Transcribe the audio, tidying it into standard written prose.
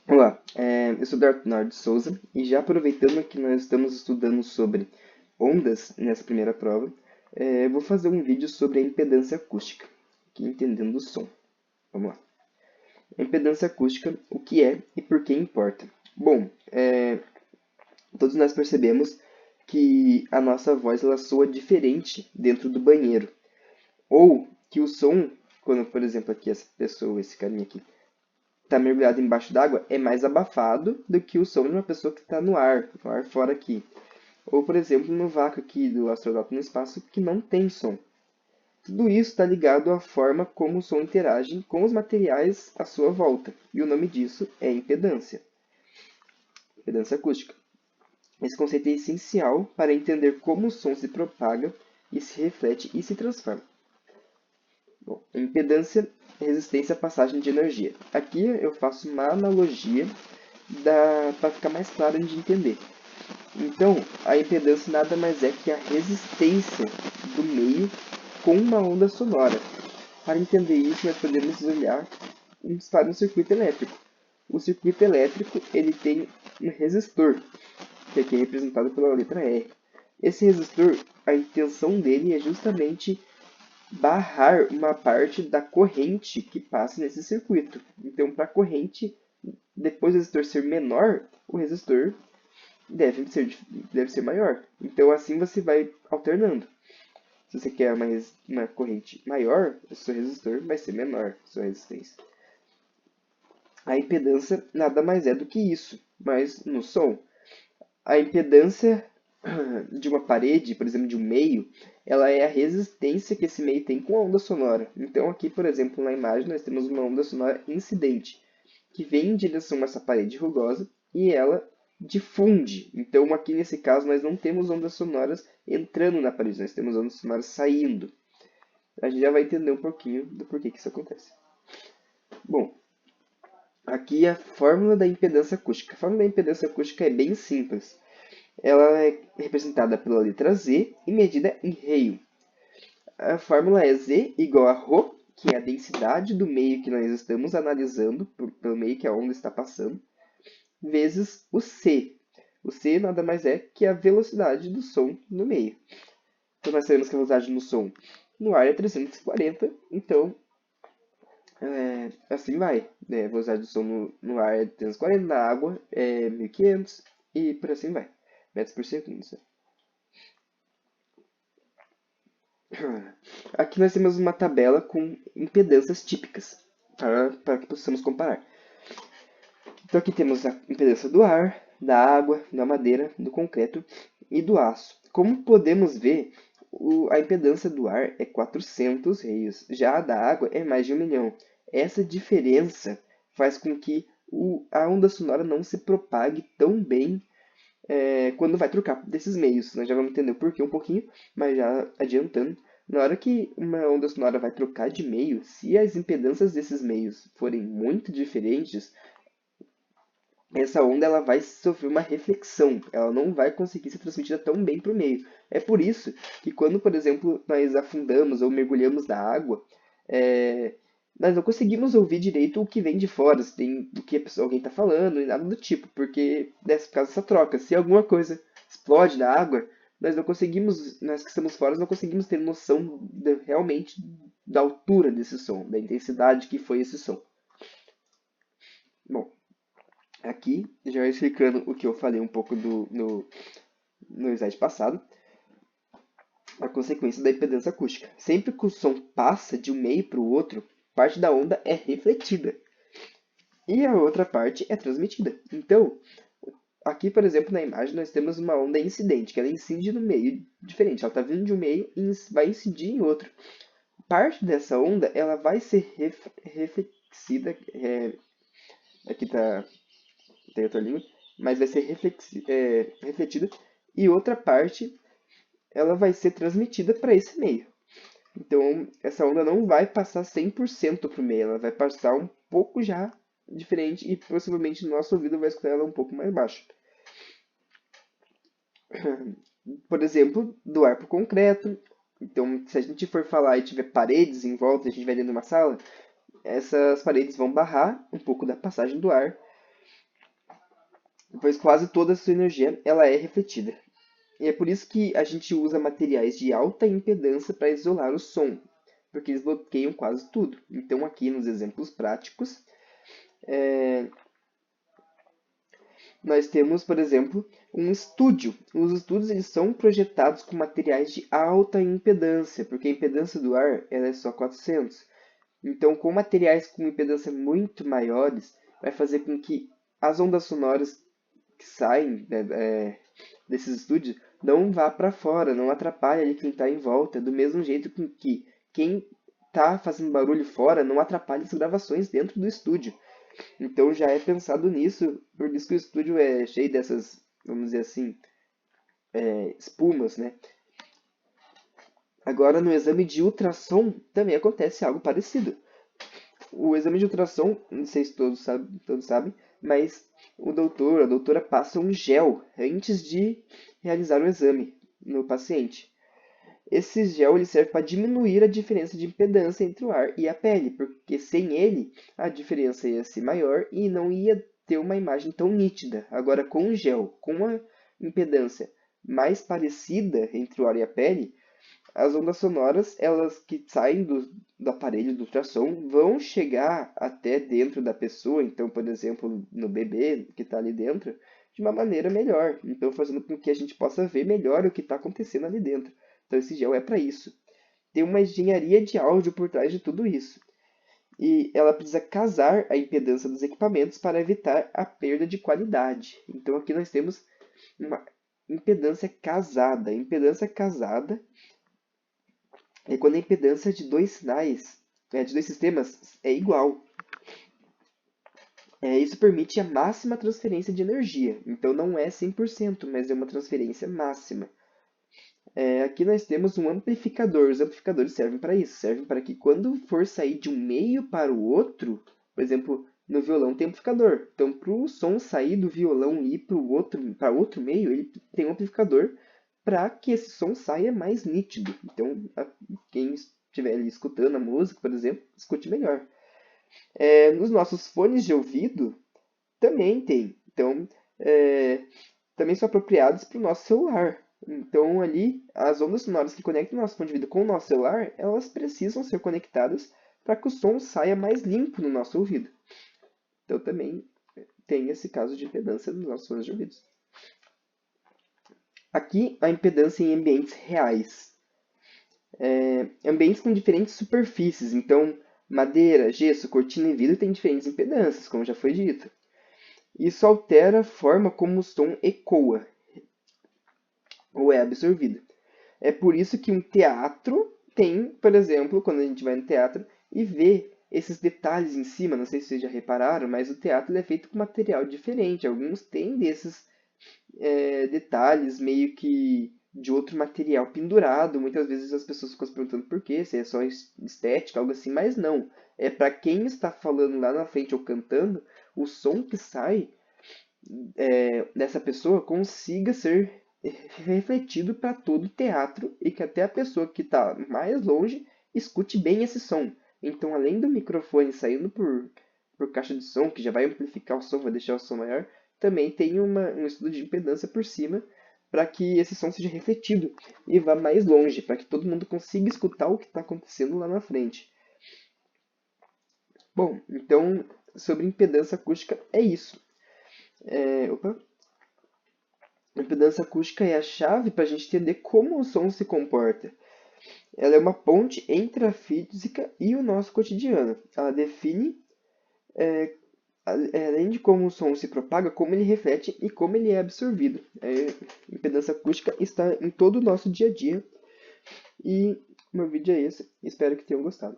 Olá, eu sou Bernardo Souza e já aproveitando que nós estamos estudando sobre ondas nessa primeira prova, vou fazer um vídeo sobre a impedância acústica, que entendendo o som. Vamos lá. A impedância acústica, o que é e por que importa? Bom, todos nós percebemos que a nossa voz ela soa diferente dentro do banheiro, ou que o som, quando por exemplo aqui essa pessoa, esse carinha aqui, está mergulhado embaixo d'água é mais abafado do que o som de uma pessoa que está no ar fora aqui. Ou, por exemplo, no vácuo aqui do astronauta no espaço, que não tem som. Tudo isso está ligado à forma como o som interage com os materiais à sua volta. E o nome disso é impedância, impedância acústica. Esse conceito é essencial para entender como o som se propaga e se reflete e se transforma. Bom, impedância, resistência à passagem de energia. Aqui eu faço uma analogia para ficar mais claro de entender. Então, a impedância nada mais é que a resistência do meio com uma onda sonora. Para entender isso, nós podemos olhar para um circuito elétrico. O circuito elétrico ele tem um resistor, que aqui é representado pela letra R. Esse resistor, a intenção dele é justamente barrar uma parte da corrente que passa nesse circuito. Então, para a corrente, depois do resistor ser menor, o resistor deve ser, deve ser maior. Então, assim você vai alternando. Se você quer uma corrente maior, o seu resistor vai ser menor, a sua resistência. A impedância nada mais é do que isso, mas no som. A impedância de uma parede, por exemplo, de um meio, ela é a resistência que esse meio tem com a onda sonora. Então, aqui, por exemplo, na imagem, nós temos uma onda sonora incidente, que vem em direção a essa parede rugosa e ela difunde. Então, aqui nesse caso, nós não temos ondas sonoras entrando na parede, nós temos ondas sonoras saindo. A gente já vai entender um pouquinho do porquê que isso acontece. Bom, aqui é a fórmula da impedância acústica. A fórmula da impedância acústica é bem simples. Ela é representada pela letra Z e medida em reio. A fórmula é Z igual a ρ, que é a densidade do meio que nós estamos analisando, pelo meio que a onda está passando, vezes o C. O C nada mais é que a velocidade do som no meio. Então nós sabemos que a velocidade do som no ar é 340, então assim vai. A velocidade do som no ar é 340, na água é 1500 e por assim vai. Metros por segundo. Aqui nós temos uma tabela com impedâncias típicas, para que possamos comparar. Então aqui temos a impedância do ar, da água, da madeira, do concreto e do aço. Como podemos ver, a impedância do ar é 400 reios, já a da água é mais de 1 milhão. Essa diferença faz com que a onda sonora não se propague tão bem quando vai trocar desses meios. Nós já vamos entender o porquê um pouquinho, mas já adiantando. Na hora que uma onda sonora vai trocar de meio, se as impedâncias desses meios forem muito diferentes, essa onda ela vai sofrer uma reflexão, ela não vai conseguir ser transmitida tão bem para o meio. É por isso que quando, por exemplo, nós afundamos ou mergulhamos na água, é, nós não conseguimos ouvir direito o que vem de fora, se tem o que alguém está falando e nada do tipo, porque por causa dessa troca. Se alguma coisa explode na água, nós não conseguimos, nós que estamos fora, não conseguimos ter noção realmente da altura desse som, da intensidade que foi esse som. Bom, aqui, já explicando o que eu falei um pouco no slide passado, a consequência da impedância acústica. Sempre que o som passa de um meio para o outro, parte da onda é refletida e a outra parte é transmitida. Então, aqui, por exemplo, na imagem, nós temos uma onda incidente, que ela incide no meio diferente. Ela está vindo de um meio e vai incidir em outro. Parte dessa onda ela vai ser reflexida. Aqui tem outra língua, mas vai ser refletida e outra parte ela vai ser transmitida para esse meio. Então, essa onda não vai passar 100% para o meio, ela vai passar um pouco já diferente e possivelmente no nosso ouvido vai escutar ela um pouco mais baixo. Por exemplo, do ar para o concreto. Então, se a gente for falar e tiver paredes em volta, a gente vai dentro de uma sala, essas paredes vão barrar um pouco da passagem do ar pois quase toda a sua energia ela é refletida. E é por isso que a gente usa materiais de alta impedância para isolar o som, porque eles bloqueiam quase tudo. Então, aqui nos exemplos práticos, nós temos, por exemplo, um estúdio. Os estúdios eles são projetados com materiais de alta impedância, porque a impedância do ar ela é só 400. Então, com materiais com impedância muito maiores, vai fazer com que as ondas sonoras que saem, né, desses estúdios não vá para fora, não atrapalhe ali quem está em volta, do mesmo jeito com que quem está fazendo barulho fora não atrapalhe as gravações dentro do estúdio. Então já é pensado nisso, por isso que o estúdio é cheio dessas, vamos dizer assim, espumas, né? Agora no exame de ultrassom também acontece algo parecido. O exame de ultrassom, não sei se todos sabem, mas o doutor, a doutora passa um gel antes de realizar o exame no paciente. Esse gel ele serve para diminuir a diferença de impedância entre o ar e a pele, porque sem ele a diferença ia ser maior e não ia ter uma imagem tão nítida. Agora com o gel, com uma impedância mais parecida entre o ar e a pele, as ondas sonoras, elas que saem do aparelho do ultrassom, vão chegar até dentro da pessoa, então, por exemplo, no bebê que está ali dentro, de uma maneira melhor. Então, fazendo com que a gente possa ver melhor o que está acontecendo ali dentro. Então, esse gel é para isso. Tem uma engenharia de áudio por trás de tudo isso. E ela precisa casar a impedância dos equipamentos para evitar a perda de qualidade. Então, aqui nós temos uma impedância casada. Impedância casada é quando a impedância de dois sinais, de dois sistemas, é igual. Isso permite a máxima transferência de energia. Então não é 100%, mas é uma transferência máxima. Aqui nós temos um amplificador. Os amplificadores servem para isso. Servem para que quando for sair de um meio para o outro, por exemplo, no violão tem amplificador. Então, para o som sair do violão e ir para outro meio, ele tem um amplificador para que esse som saia mais nítido. Então, quem estiver ali escutando a música, por exemplo, escute melhor. Nos nossos fones de ouvido, também tem. Então, também são apropriados para o nosso celular. Então, ali, as ondas sonoras que conectam o nosso fone de ouvido com o nosso celular, elas precisam ser conectadas para que o som saia mais limpo no nosso ouvido. Então, também tem esse caso de impedância nos nossos fones de ouvido. Aqui, a impedância em ambientes reais. Ambientes com diferentes superfícies. Então, madeira, gesso, cortina e vidro têm diferentes impedâncias, como já foi dito. Isso altera a forma como o som ecoa ou é absorvido. É por isso que um teatro tem, por exemplo, quando a gente vai no teatro e vê esses detalhes em cima, não sei se vocês já repararam, mas o teatro é feito com material diferente. Alguns têm desses detalhes meio que de outro material pendurado. Muitas vezes as pessoas ficam se perguntando por quê, se é só estética, algo assim, mas não. É para quem está falando lá na frente ou cantando, o som que sai dessa pessoa consiga ser refletido para todo o teatro e que até a pessoa que está mais longe escute bem esse som. Então, além do microfone saindo por caixa de som, que já vai amplificar o som, vai deixar o som maior, também tem um estudo de impedância por cima para que esse som seja refletido e vá mais longe, para que todo mundo consiga escutar o que está acontecendo lá na frente. Bom, então, sobre impedância acústica é isso. A impedância acústica é a chave para a gente entender como o som se comporta. Ela é uma ponte entre a física e o nosso cotidiano. Ela define, além de como o som se propaga, como ele reflete e como ele é absorvido. A impedância acústica está em todo o nosso dia a dia. E o meu vídeo é esse. Espero que tenham gostado.